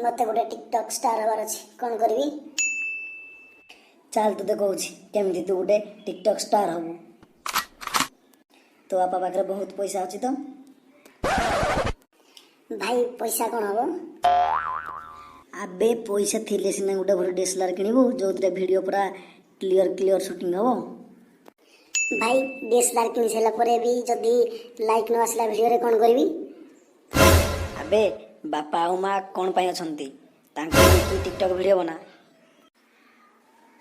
मते गोटे TikTok star हबार अछि कोन करबी। चल तुते कहूँ केमती तू गोटे टिकटॉक स्टार हबू। तो बापा पाखे बहुत पैसा अच्छी तो भाई पैसा कौन हम आबे पैसा थिले सिना गोटे भल डीएसएलआर किणबू जो वीडियो पूरा क्लियर क्लियर शूटिंग हम। भाई डीएसएलआर किनी सारा परे भी जदी लाइक न आसला वीडियो रे कोन करबी। आबे बापा आ माँ कौन पाई अछंती तांको की टिकटॉक वीडियो बना।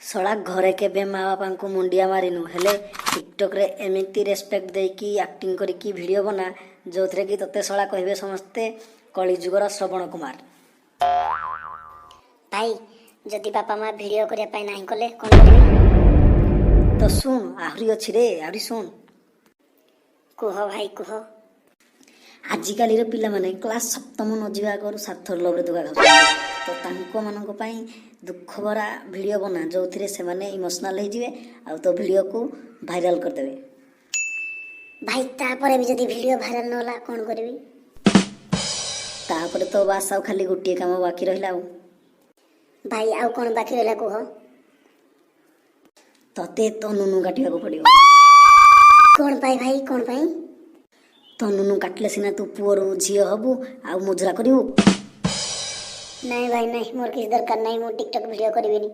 सड़ा घरे के माँ बापा को मुंडिया मारिनु हेले टिकटॉक रे एमती रेस्पेक्ट देकी एक्टिंग करके वीडियो बना जो थे कि तते सड़ा कहबे समस्ते कलिजुगर श्रवण कुमार। भाई जदी बापा माँ वीडियो करिया पाई नाही कले कोन करबी। तो सुन आहरी अच्छी रे आहरी सुन कुह भाई कुह। आजिकाली पिला माने क्लास सप्तम न जावा आगु सार्थर लवरे दुआ खाऊ तो तांको मानक पई दुख भरा वीडियो बना जो थे से माने इमोशनल हो जिवे आ तो वीडियो को वायरल कर देबे। भाई तापरे भी जदी वीडियो वायरल न होला कोन करबी। तापरे तो बास आउ खाली गोटे काम बाकी रहिला। भाई आउ कोन बाकी रहला कुह। तते तो नुनु काटिया को पड़ियो। कोन पाई भाई कोन पाई। तो नुनु काटले सिना तू पुअरु झियो हबु आ मुजरा करिवु। नहीं भाई नहीं मोर किसी दरकार नहीं मो टिकटॉक वीडियो करबेनी।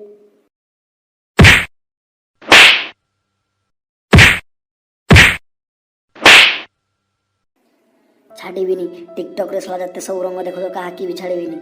छाड़ीबिनी टिकटॉक रे सला जते सब रंग देखो कहा की भी छाड़ीबिनी।